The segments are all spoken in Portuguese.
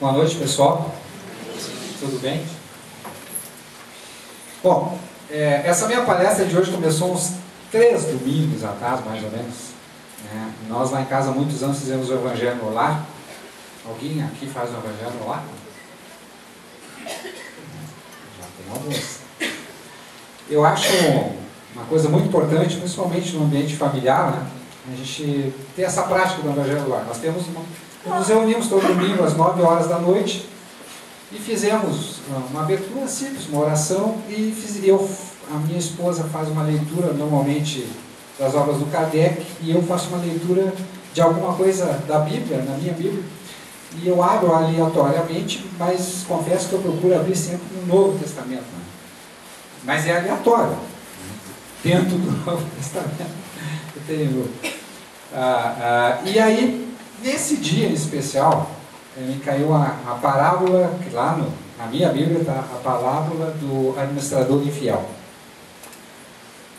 Boa noite, pessoal. Tudo bem? Bom, essa minha palestra de hoje começou uns 3 domingos atrás, mais ou menos. Nós lá em casa há muitos anos fizemos o Evangelho no Lar. Alguém aqui faz o Evangelho no Lar? Já tem alguns. Eu acho uma coisa muito importante, principalmente no ambiente familiar, né? A gente ter essa prática do Evangelho no Lar. Nós nos reunimos todo domingo às 9 horas da noite e fizemos uma abertura simples, uma oração, e a minha esposa faz uma leitura normalmente das obras do Kardec, e eu faço uma leitura de alguma coisa da Bíblia, na minha Bíblia, e eu abro aleatoriamente, mas confesso que eu procuro abrir sempre no Novo Testamento, né? Mas é aleatório, dentro do Novo Testamento. E aí, nesse dia em especial, me caiu a parábola, que lá na minha Bíblia está a parábola do administrador infiel.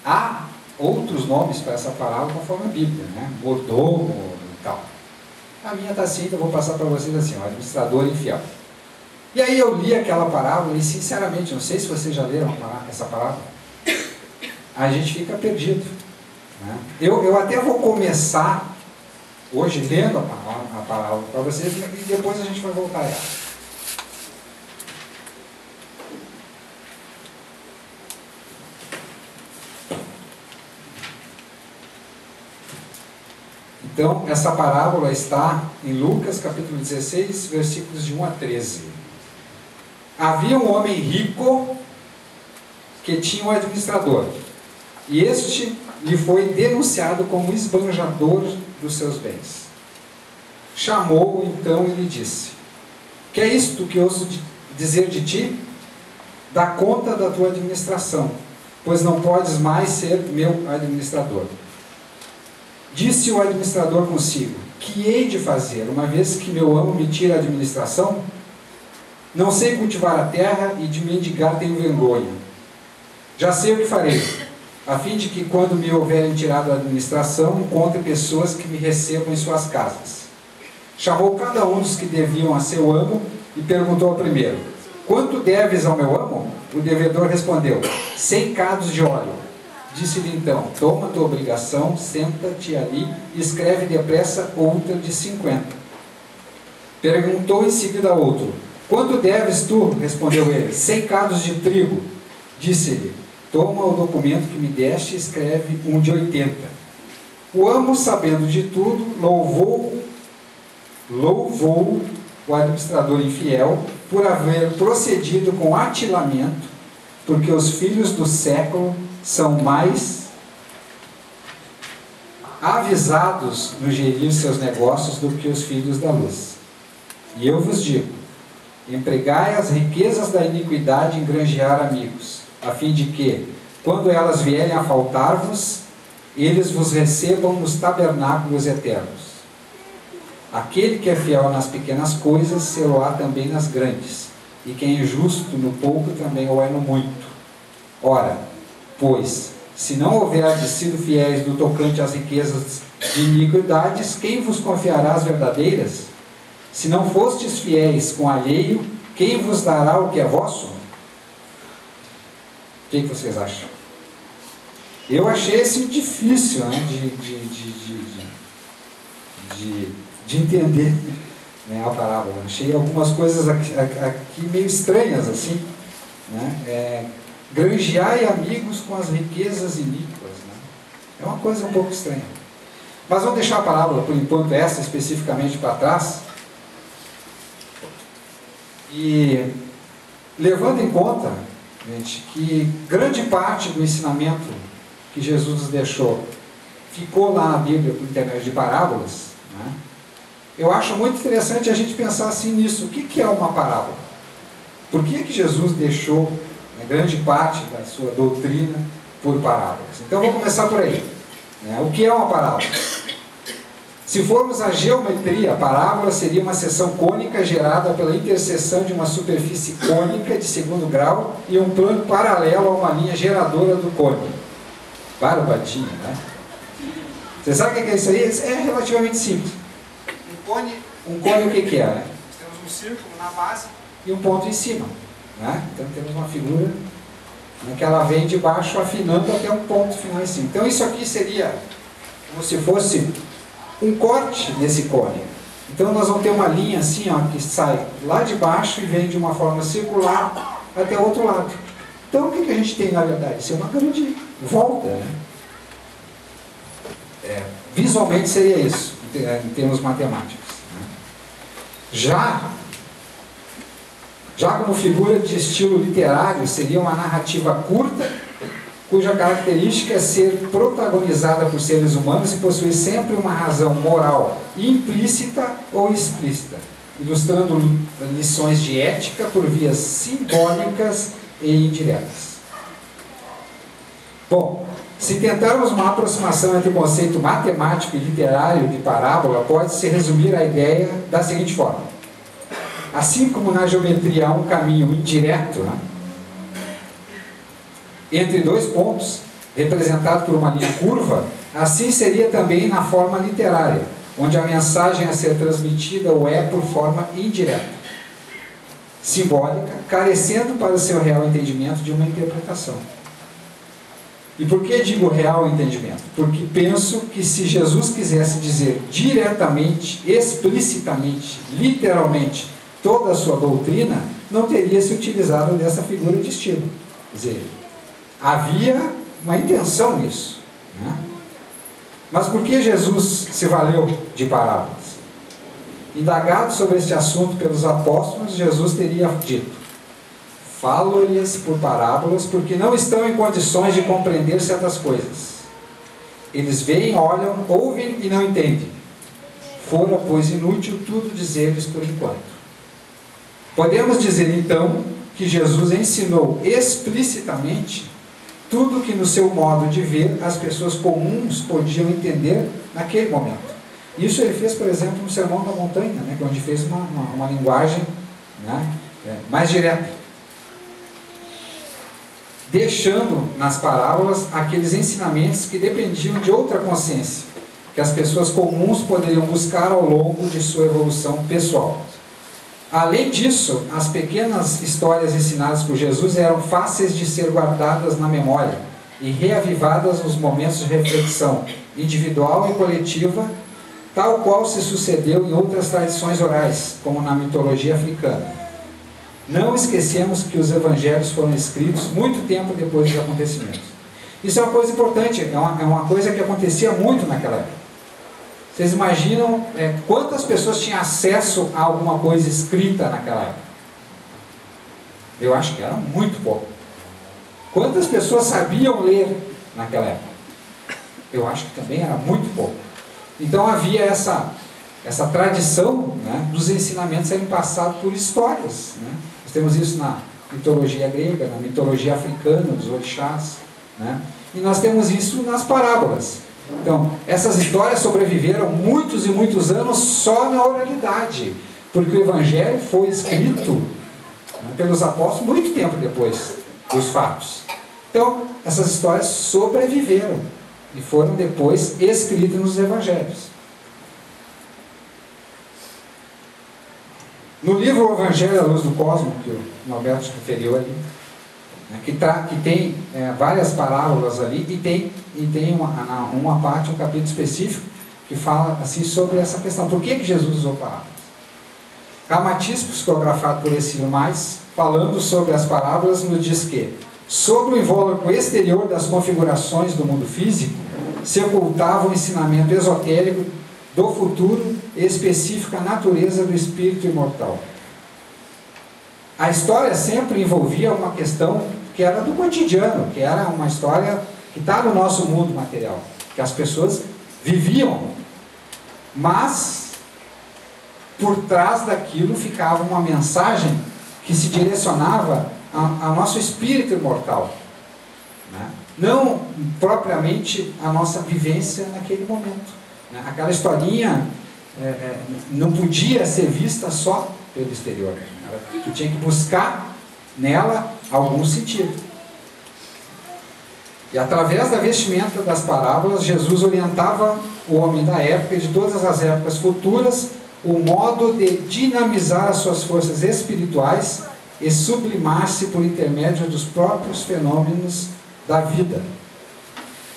Há outros nomes para essa parábola conforme a Bíblia, né? Mordomo e tal. A minha está assim, então eu vou passar para vocês assim, o administrador infiel. E aí eu li aquela parábola e, sinceramente, não sei se vocês já leram essa parábola, a gente fica perdido, né? Eu até vou começar hoje lendo a parábola para vocês, e depois a gente vai voltar a ela. Então, essa parábola está em Lucas, capítulo 16, versículos de 1 a 13. Havia um homem rico que tinha um administrador, e este lhe foi denunciado como esbanjador dos seus bens. Chamou-o então e lhe disse: que é isto que ouço dizer de ti? Dá conta da tua administração, pois não podes mais ser meu administrador. Disse o administrador consigo: que hei de fazer, uma vez que meu amo me tira a administração? Não sei cultivar a terra, e de mendigar tenho vergonha. Já sei o que farei, a fim de que, quando me houverem tirado a administração, encontre pessoas que me recebam em suas casas. Chamou cada um dos que deviam a seu amo e perguntou ao primeiro: quanto deves ao meu amo? O devedor respondeu: 100 cados de óleo. Disse-lhe então: toma tua obrigação, senta-te ali e escreve depressa outra de 50. Perguntou em seguida a outro: quanto deves tu? Respondeu ele: 100 cados de trigo. Disse-lhe: toma o documento que me deste e escreve um de 80. O amo, sabendo de tudo, louvou o administrador infiel por haver procedido com atilamento, porque os filhos do século são mais avisados no gerir seus negócios do que os filhos da luz. E eu vos digo: empregai as riquezas da iniquidade em granjear amigos, a fim de que, quando elas vierem a faltar-vos, eles vos recebam nos tabernáculos eternos. Aquele que é fiel nas pequenas coisas, sê-lo-á também nas grandes, e quem é justo no pouco também o é no muito. Ora, pois, se não houverdes sido fiéis no tocante às riquezas de iniquidades, quem vos confiará as verdadeiras? Se não fostes fiéis com alheio, quem vos dará o que é vosso? O que vocês acham? Eu achei assim difícil, né, de entender, né, a parábola. Achei algumas coisas aqui meio estranhas, assim, né? Granjeai amigos com as riquezas iníquas, né? É uma coisa um pouco estranha. Mas vamos deixar a parábola, por enquanto, essa especificamente para trás. E levando em conta, gente, que grande parte do ensinamento que Jesus nos deixou ficou lá na Bíblia por intermédio de parábolas, né? Eu acho muito interessante a gente pensar assim nisso. O que é uma parábola? Por que Jesus deixou grande parte da sua doutrina por parábolas? Então vou começar por aí, né? O que é uma parábola? Se formos à geometria, a parábola seria uma seção cônica gerada pela interseção de uma superfície cônica de segundo grau e um plano paralelo a uma linha geradora do cone. Barbadinha, né? Você sabe o que é isso aí? É relativamente simples. Um cone o que é, né? Nós temos um círculo na base e um ponto em cima, né? Então temos uma figura, né, que ela vem de baixo afinando até um ponto final em cima. Então isso aqui seria como se fosse um corte nesse cone. Então nós vamos ter uma linha assim, ó, que sai lá de baixo e vem de uma forma circular até o outro lado. Então o que a gente tem na verdade? Isso é uma grande volta, né? Visualmente seria isso, em termos matemáticos, né? Já como figura de estilo literário, seria uma narrativa curta, cuja característica é ser protagonizada por seres humanos e possuir sempre uma razão moral implícita ou explícita, ilustrando lições de ética por vias simbólicas e indiretas. Bom, se tentarmos uma aproximação entre o conceito matemático e literário de parábola, pode-se resumir a ideia da seguinte forma: assim como na geometria há um caminho indireto, né, entre dois pontos, representado por uma linha curva, assim seria também na forma literária, onde a mensagem a ser transmitida o é por forma indireta, simbólica, carecendo para o seu real entendimento de uma interpretação. E por que digo real entendimento? Porque penso que se Jesus quisesse dizer diretamente, explicitamente, literalmente, toda a sua doutrina, não teria se utilizado dessa figura de estilo. Quer dizer, havia uma intenção nisso, né? Mas por que Jesus se valeu de parábolas? Indagado sobre este assunto pelos apóstolos, Jesus teria dito: falo-lhes por parábolas, porque não estão em condições de compreender certas coisas. Eles veem, olham, ouvem e não entendem. Fora, pois, inútil tudo dizer-lhes por enquanto. Podemos dizer, então, que Jesus ensinou explicitamente tudo que, no seu modo de ver, as pessoas comuns podiam entender naquele momento. Isso ele fez, por exemplo, no Sermão da Montanha, né, onde fez uma linguagem, né, mais direta, deixando nas parábolas aqueles ensinamentos que dependiam de outra consciência, que as pessoas comuns poderiam buscar ao longo de sua evolução pessoal. Além disso, as pequenas histórias ensinadas por Jesus eram fáceis de ser guardadas na memória e reavivadas nos momentos de reflexão individual e coletiva, tal qual se sucedeu em outras tradições orais, como na mitologia africana. Não esquecemos que os evangelhos foram escritos muito tempo depois dos acontecimentos. Isso é uma coisa importante, é uma coisa que acontecia muito naquela época. Vocês imaginam quantas pessoas tinham acesso a alguma coisa escrita naquela época? Eu acho que era muito pouco. Quantas pessoas sabiam ler naquela época? Eu acho que também era muito pouco. Então havia essa tradição, né, dos ensinamentos serem passados por histórias, né? Nós temos isso na mitologia grega, na mitologia africana, dos orixás, né? E nós temos isso nas parábolas. Então, essas histórias sobreviveram muitos e muitos anos só na oralidade, porque o Evangelho foi escrito, né, pelos apóstolos muito tempo depois dos fatos. Então, essas histórias sobreviveram e foram depois escritas nos Evangelhos. No livro O Evangelho à Luz do Cosmo, que o Norberto referiu ali, né, que tem várias parábolas ali, e tem uma parte, um capítulo específico que fala assim sobre essa questão. Por que Jesus usou parábolas? Ramatiz, psicografado por Ecílio Mais, falando sobre as parábolas, nos diz que sobre o invólucro exterior das configurações do mundo físico se ocultava o ensinamento esotérico do futuro e específica natureza do espírito imortal. A história sempre envolvia uma questão que era do cotidiano, que era uma história que está no nosso mundo material, que as pessoas viviam, mas por trás daquilo ficava uma mensagem que se direcionava ao nosso espírito imortal, né? Não propriamente a nossa vivência naquele momento, né? Aquela historinha não podia ser vista só pelo exterior, tu tinha que buscar nela algum sentido. E através da vestimenta das parábolas, Jesus orientava o homem da época e de todas as épocas futuras, o modo de dinamizar as suas forças espirituais e sublimar-se por intermédio dos próprios fenômenos da vida.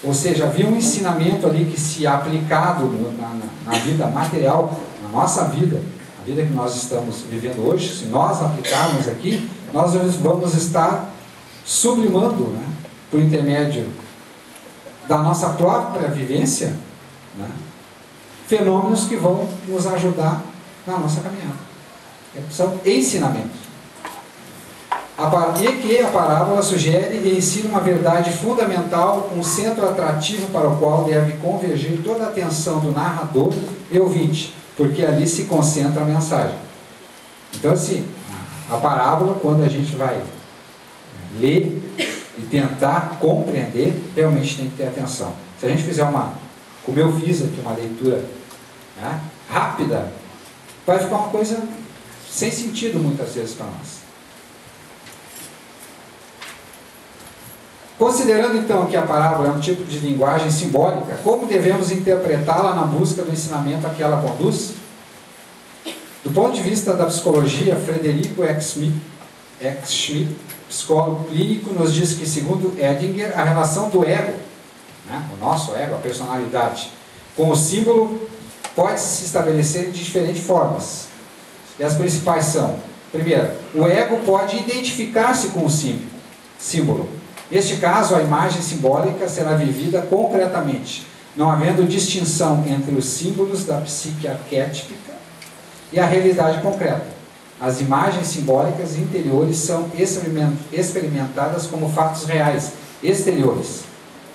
Ou seja, havia um ensinamento ali que, se aplicado na vida material, na nossa vida, a vida que nós estamos vivendo hoje, se nós aplicarmos aqui, nós vamos estar sublimando, né, por intermédio da nossa própria vivência, né, fenômenos que vão nos ajudar na nossa caminhada. São ensinamentos. E que a parábola sugere e ensina uma verdade fundamental, um centro atrativo para o qual deve convergir toda a atenção do narrador e ouvinte, porque ali se concentra a mensagem. Então, assim, a parábola, quando a gente vai ler e tentar compreender, realmente tem que ter atenção. Se a gente fizer como eu fiz aqui, uma leitura, né, rápida, vai ficar uma coisa sem sentido muitas vezes para nós. Considerando então que a parábola é um tipo de linguagem simbólica, como devemos interpretá-la na busca do ensinamento a que ela conduz? Do ponto de vista da psicologia, Frederico Schmidt, psicólogo clínico, nos diz que, segundo Edinger, a relação do ego, né, o nosso ego, a personalidade, com o símbolo pode se estabelecer de diferentes formas. E as principais são: primeiro, o ego pode identificar-se com o símbolo. Neste caso, a imagem simbólica será vivida concretamente, não havendo distinção entre os símbolos da psique arquétipica e a realidade concreta. As imagens simbólicas interiores são experimentadas como fatos reais, exteriores.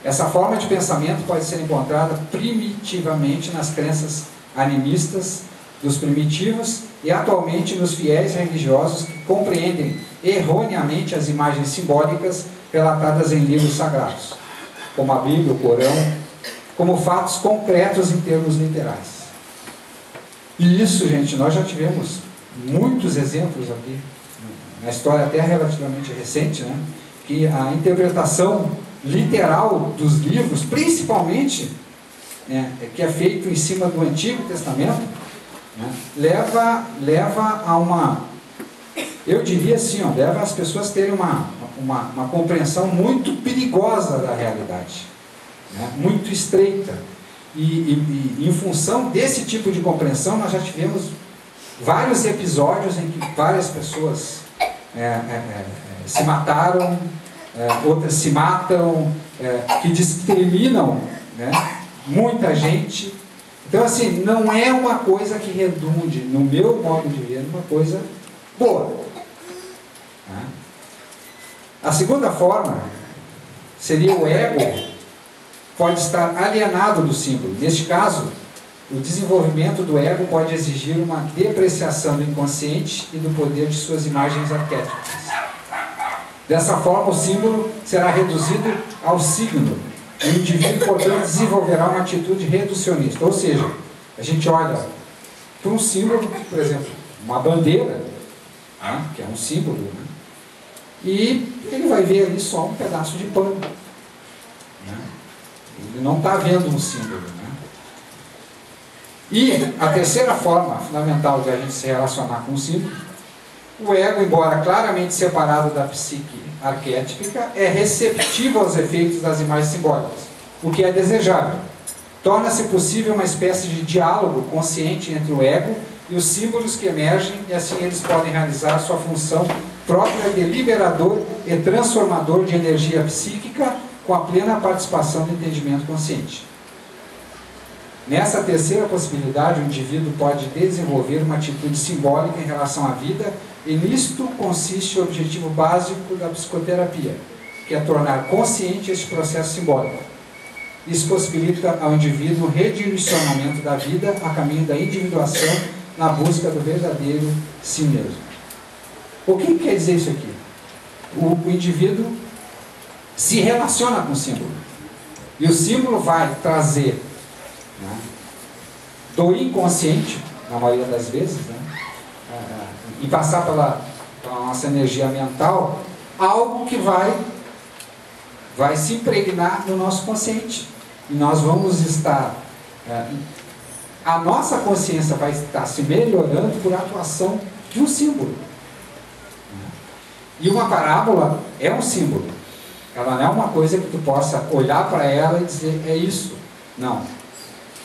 Essa forma de pensamento pode ser encontrada primitivamente nas crenças animistas dos primitivos e atualmente nos fiéis religiosos que compreendem erroneamente as imagens simbólicas relatadas em livros sagrados, como a Bíblia, o Corão, como fatos concretos em termos literais. E isso, gente, nós já tivemos muitos exemplos aqui, na história até relativamente recente, né, que a interpretação literal dos livros, principalmente, né, que é feito em cima do Antigo Testamento, né, leva a uma... Eu diria assim, leva as pessoas a terem uma compreensão muito perigosa da realidade, né? Muito estreita. E em função desse tipo de compreensão, nós já tivemos vários episódios em que várias pessoas se mataram, outras se matam, que discriminam, né, muita gente. Então, assim, não é uma coisa que redunde, no meu modo de ver, uma coisa boa. A segunda forma seria o ego pode estar alienado do símbolo. Neste caso, o desenvolvimento do ego pode exigir uma depreciação do inconsciente e do poder de suas imagens arquétipicas. Dessa forma, o símbolo será reduzido ao signo. O indivíduo, portanto, desenvolverá uma atitude reducionista. Ou seja, a gente olha para um símbolo, por exemplo, uma bandeira, né, que é um símbolo, né, e ele vai ver ali só um pedaço de pano, né? Ele não está vendo um símbolo, né? E a terceira forma fundamental de a gente se relacionar com o símbolo, o ego, embora claramente separado da psique arquétipica, é receptivo aos efeitos das imagens simbólicas, o que é desejável. Torna-se possível uma espécie de diálogo consciente entre o ego e os símbolos que emergem, e assim eles podem realizar sua função própria de liberador e transformador de energia psíquica com a plena participação do entendimento consciente. Nessa terceira possibilidade, o indivíduo pode desenvolver uma atitude simbólica em relação à vida, e nisto consiste o objetivo básico da psicoterapia, que é tornar consciente este processo simbólico. Isso possibilita ao indivíduo o redirecionamento da vida a caminho da individuação na busca do verdadeiro si mesmo. O que quer dizer isso aqui? O indivíduo se relaciona com o símbolo. E o símbolo vai trazer, né, do inconsciente, na maioria das vezes, né, e passar pela nossa energia mental, algo que vai se impregnar no nosso consciente. E nós vamos estar a nossa consciência vai estar se melhorando por atuação de um símbolo. E uma parábola é um símbolo. Ela não é uma coisa que tu possa olhar para ela e dizer, é isso. Não.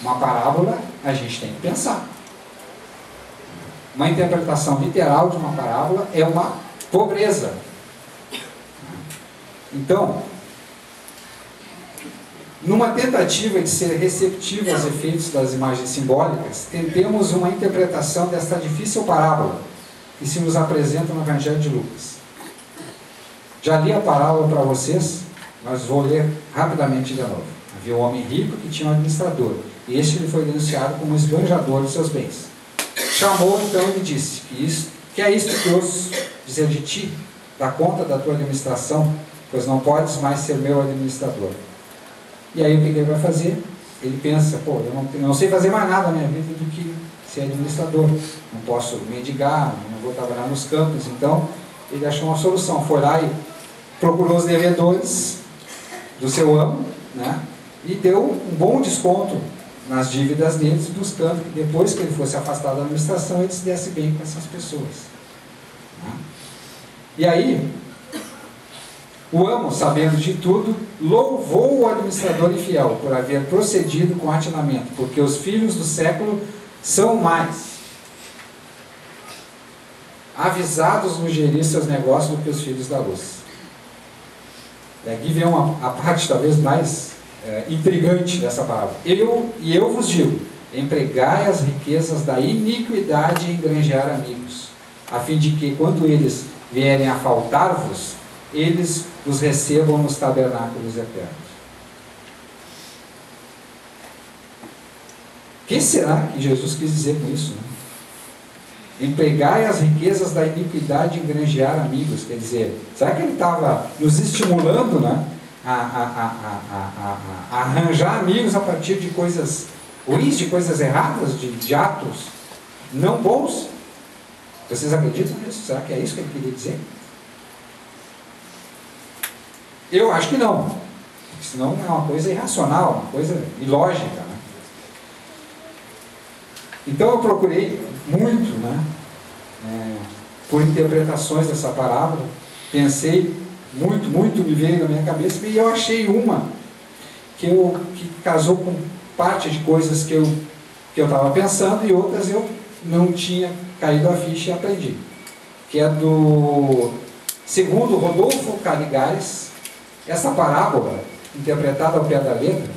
Uma parábola, a gente tem que pensar. Uma interpretação literal de uma parábola é uma pobreza. Então, numa tentativa de ser receptivo aos efeitos das imagens simbólicas, tentemos uma interpretação desta difícil parábola que se nos apresenta no Evangelho de Lucas. Já li a parábola para vocês, mas vou ler rapidamente de novo. Havia um homem rico que tinha um administrador, e este lhe foi denunciado como esbanjador de seus bens. Chamou então e lhe disse, que é isto que ouço dizer de ti, dá conta da tua administração, pois não podes mais ser meu administrador. E aí o que ele vai fazer? Ele pensa, pô, eu não sei fazer mais nada na minha vida do que ser administrador. Não posso mendigar, não vou trabalhar nos campos. Então, ele achou uma solução. Foi lá e procurou os devedores do seu amo, né? E deu um bom desconto nas dívidas deles, buscando que depois que ele fosse afastado da administração, ele se desse bem com essas pessoas. Né? E aí, o amo, sabendo de tudo, louvou o administrador infiel por haver procedido com atinamento, porque os filhos do século são mais avisados no gerir seus negócios do que os filhos da luz. E aqui vem a parte talvez mais intrigante dessa palavra. Eu vos digo, empregai as riquezas da iniquidade em granjear amigos, a fim de que, quando eles vierem a faltar-vos, eles os recebam nos tabernáculos eternos. O que será que Jesus quis dizer com isso? Né? Empregai as riquezas da iniquidade em granjear amigos. Quer dizer, será que ele estava nos estimulando, né, a arranjar amigos a partir de coisas ruins, de coisas erradas, de atos não bons? Vocês acreditam nisso? Será que é isso que ele queria dizer? Eu acho que não. Senão é uma coisa irracional, uma coisa ilógica. Né? Então eu procurei muito, né, por interpretações dessa parábola. Pensei muito, me veio na minha cabeça, e eu achei uma que casou com parte de coisas que eu estava pensando, e outras eu não tinha caído a ficha e aprendi. Que é do segundo Rodolfo Caligares. Essa parábola, interpretada ao pé da letra,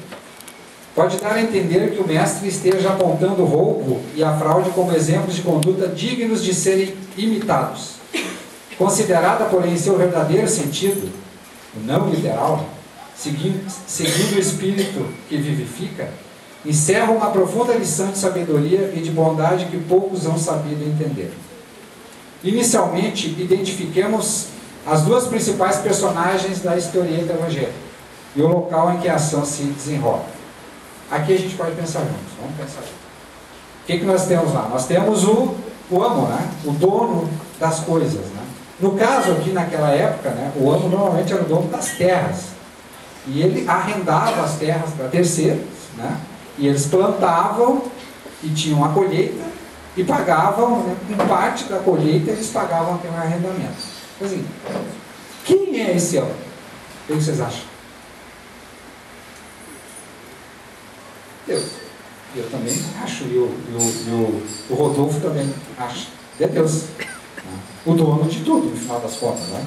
pode dar a entender que o mestre esteja apontando o roubo e a fraude como exemplos de conduta dignos de serem imitados. Considerada, porém, em seu verdadeiro sentido, o não literal, seguindo o espírito que vivifica, encerra uma profunda lição de sabedoria e de bondade que poucos hão sabido entender. Inicialmente, identifiquemos as duas principais personagens da historieta evangélica e o local em que a ação se desenrola. Aqui a gente pode pensar juntos. Vamos pensar juntos. O que nós temos lá? Nós temos o amo, né? O dono das coisas. Né? No caso aqui naquela época, né, o amo normalmente era o dono das terras. E ele arrendava as terras para terceiros, né? E eles plantavam e tinham a colheita e pagavam, né, com parte da colheita eles pagavam aquele arrendamento. Assim, quem é esse amo? O que vocês acham? Deus. Eu também acho, e o Rodolfo também acha. É Deus. O dono de tudo, no final das contas. Né?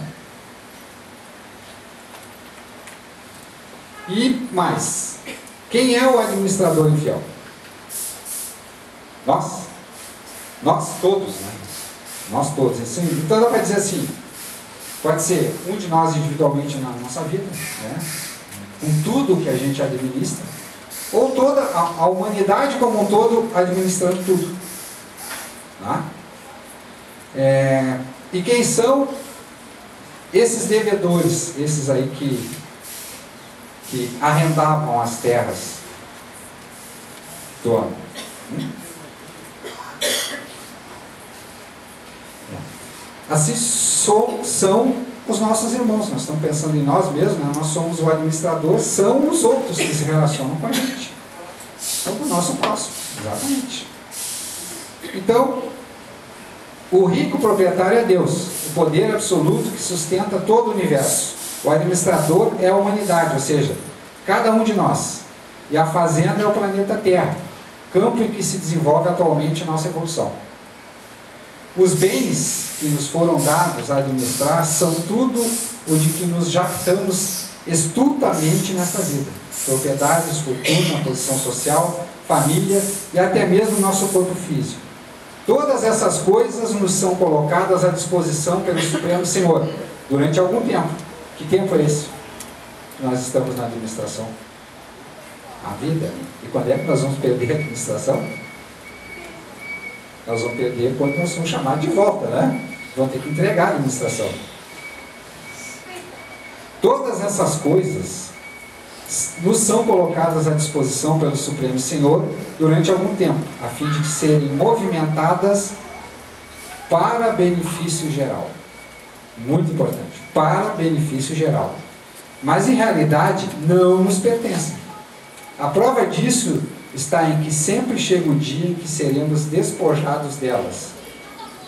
E mais, quem é o administrador infiel? Nós. Nós todos, né? Nós todos. Assim, então dá para dizer assim, pode ser um de nós individualmente na nossa vida, né? Com tudo que a gente administra, ou toda a humanidade como um todo administrando tudo. Tá? E quem são esses devedores, esses aí que arrendavam as terras do homem? Assim são os nossos irmãos. Nós estamos pensando em nós mesmos, né? Nós somos o administrador, são os outros que se relacionam com a gente. São o nosso próximo. Exatamente. Então, o rico proprietário é Deus, o poder absoluto que sustenta todo o universo. O administrador é a humanidade, ou seja, cada um de nós. E a fazenda é o planeta Terra, campo em que se desenvolve atualmente a nossa evolução. Os bens que nos foram dados a administrar são tudo o de que nos jactamos estultamente nesta vida. Propriedades, fortuna, posição social, família e até mesmo nosso corpo físico. Todas essas coisas nos são colocadas à disposição pelo Supremo Senhor durante algum tempo. Que tempo é esse que nós estamos na administração? A vida. E quando é que nós vamos perder a administração? Nós vamos perder quando nós somos chamados de volta, né? Vamos ter que entregar a administração. Todas essas coisas nos são colocadas à disposição pelo Supremo Senhor durante algum tempo, a fim de serem movimentadas para benefício geral. Muito importante, para benefício geral. Mas em realidade não nos pertencem. A prova disso está em que sempre chega o dia em que seremos despojados delas.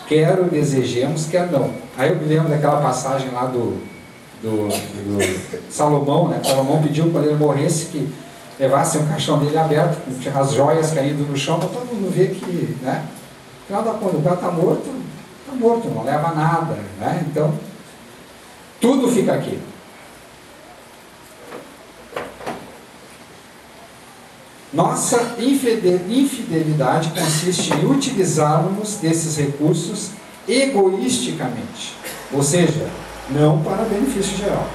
Quer o desejemos, quer não. Aí eu me lembro daquela passagem lá do Salomão, né? Salomão pediu quando ele morresse que levasse um caixão dele aberto, com as joias caindo no chão, para todo mundo ver que, né? Afinal da conta, o cara está morto, não leva nada, né? Então, tudo fica aqui. Nossa infidelidade consiste em utilizarmos desses recursos egoisticamente, ou seja, não para benefício geral,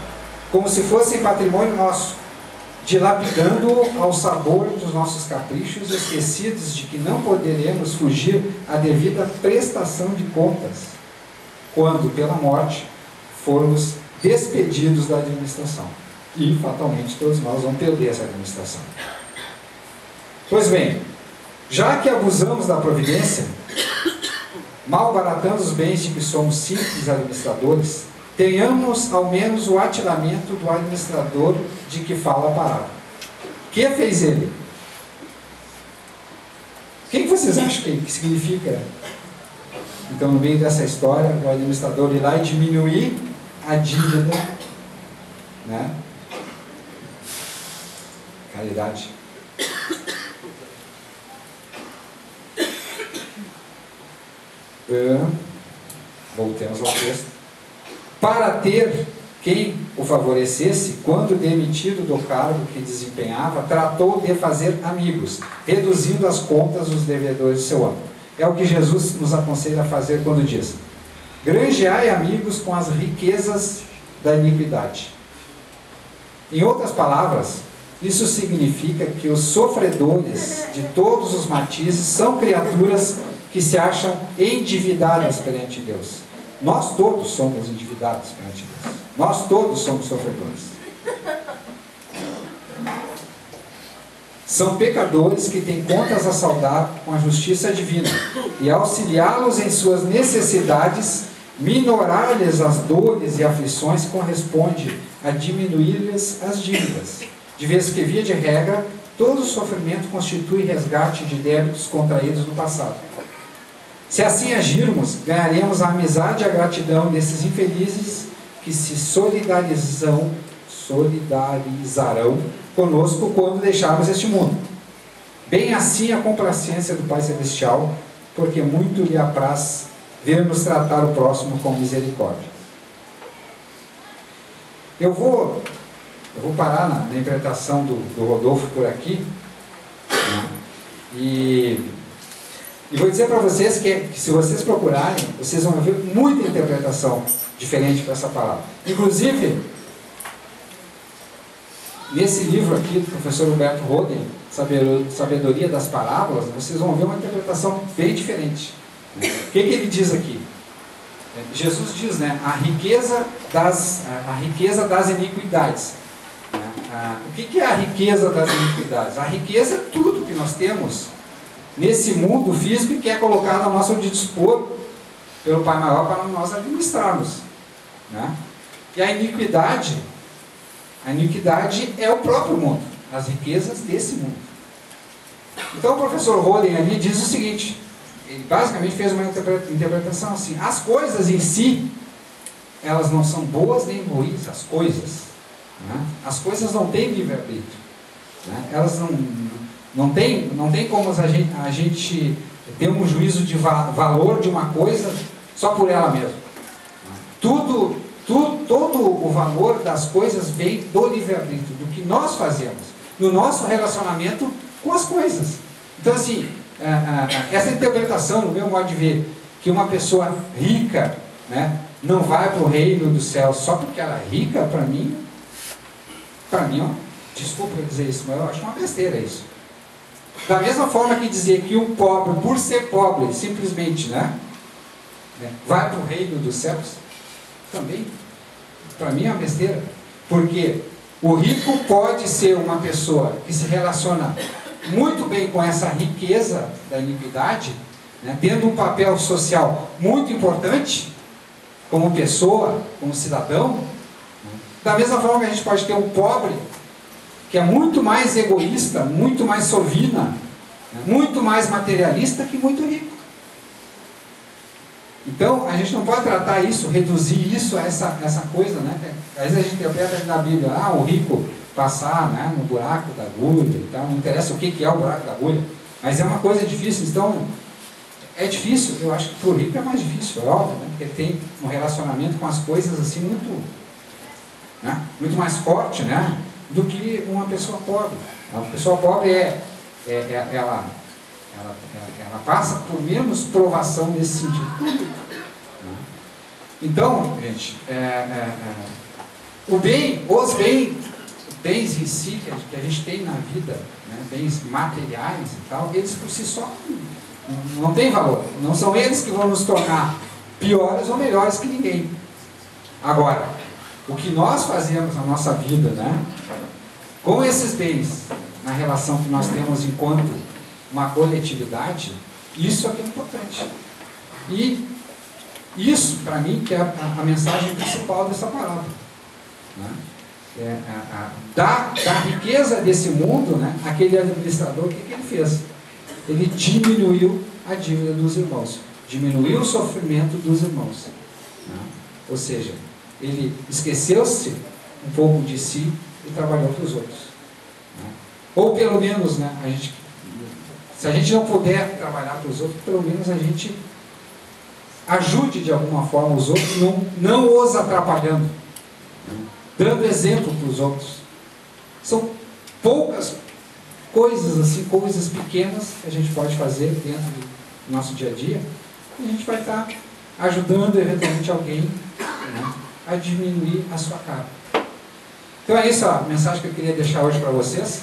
como se fossem patrimônio nosso, dilapidando-o ao sabor dos nossos caprichos, esquecidos de que não poderemos fugir à devida prestação de contas, quando, pela morte, formos despedidos da administração. E, fatalmente, todos nós vamos perder essa administração. Pois bem, já que abusamos da providência, malbaratando os bens de que somos simples administradores, tenhamos ao menos o atiramento do administrador de que fala a parábola. Que fez ele? Quem vocês acham que significa? Então, no meio dessa história, o administrador ir lá e diminuir a dívida, né? Caridade. Voltemos ao texto. Para ter quem o favorecesse, quando demitido do cargo que desempenhava, tratou de fazer amigos, reduzindo as contas dos devedores de seu amo. É o que Jesus nos aconselha a fazer quando diz: granjeai amigos com as riquezas da iniquidade. Em outras palavras, isso significa que os sofredores de todos os matizes são criaturas que se acham endividadas perante Deus. Nós todos somos endividados perante Deus. Nós todos somos sofredores. São pecadores que têm contas a saldar com a justiça divina, e auxiliá-los em suas necessidades, minorar-lhes as dores e aflições, corresponde a diminuir-lhes as dívidas, de vez que, via de regra, todo sofrimento constitui resgate de débitos contraídos no passado. Se assim agirmos, ganharemos a amizade e a gratidão desses infelizes que se solidarizarão conosco quando deixarmos este mundo. Bem assim a complacência do Pai Celestial, porque muito lhe apraz ver-nos tratar o próximo com misericórdia. Eu vou parar na interpretação do Rodolfo por aqui, né? E vou dizer para vocês que se vocês procurarem, vocês vão ver muita interpretação diferente para essa palavra. Inclusive, nesse livro aqui do professor Humberto Roden, Sabedoria das Parábolas, vocês vão ver uma interpretação bem diferente. O que ele diz aqui? Jesus diz, né, a riqueza das iniquidades. O que é a riqueza das iniquidades? A riqueza é tudo que nós temos nesse mundo físico que é colocado a nosso dispor pelo Pai Maior para nós administrarmos, né? E a iniquidade é o próprio mundo, as riquezas desse mundo. Então o professor Holden ali diz o seguinte, ele basicamente fez uma interpretação assim: as coisas em si, elas não são boas nem ruins, as coisas. Né? As coisas não têm livre-arbítrio. Né? Elas não tem como a gente ter um juízo de valor de uma coisa só por ela mesma. Todo o valor das coisas vem do livre-arbítrio, do que nós fazemos, no nosso relacionamento com as coisas. Então, assim, essa interpretação, no meu modo de ver, que uma pessoa rica, né, não vai para o reino do céu só porque ela é rica, para mim, ó, desculpa eu dizer isso, mas eu acho uma besteira isso. Da mesma forma que dizer que um pobre, por ser pobre, simplesmente, né, vai para o reino dos céus, também, para mim é uma besteira. Porque o rico pode ser uma pessoa que se relaciona muito bem com essa riqueza da iniquidade, né, tendo um papel social muito importante, como pessoa, como cidadão. Da mesma forma que a gente pode ter um pobre, que é muito mais egoísta, muito mais sovina, muito mais materialista que muito rico. Então, a gente não pode tratar isso, reduzir isso a essa coisa, né? Às vezes a gente interpreta na Bíblia, o rico passar, né, no buraco da agulha e tal, não interessa o que é o buraco da agulha, mas é uma coisa difícil. Então, é difícil, eu acho que para o rico é mais difícil, é óbvio, né? Porque tem um relacionamento com as coisas assim muito, né, muito mais forte, né, do que uma pessoa pobre. A pessoa pobre ela passa por menos provação nesse sentido. Então, gente, os bens em si que a gente tem na vida, né, bens materiais e tal, eles por si só não têm valor. Não são eles que vão nos tornar piores ou melhores que ninguém. Agora, o que nós fazemos na nossa vida, né, com esses bens, na relação que nós temos enquanto uma coletividade, isso é que é importante. E isso, para mim, que é a mensagem principal dessa parábola. Né? Da riqueza desse mundo, né, aquele administrador, o que ele fez? Ele diminuiu a dívida dos irmãos, diminuiu o sofrimento dos irmãos. Né? Ou seja, ele esqueceu-se um pouco de si e trabalhou para os outros. Né? Ou pelo menos, né, se a gente não puder trabalhar para os outros, pelo menos a gente ajude de alguma forma os outros, não os atrapalhando, né? Dando exemplo para os outros. São poucas coisas assim, coisas pequenas que a gente pode fazer dentro do nosso dia a dia, e a gente vai estar ajudando eventualmente alguém, né, a diminuir a sua carga. Então é isso a mensagem que eu queria deixar hoje para vocês.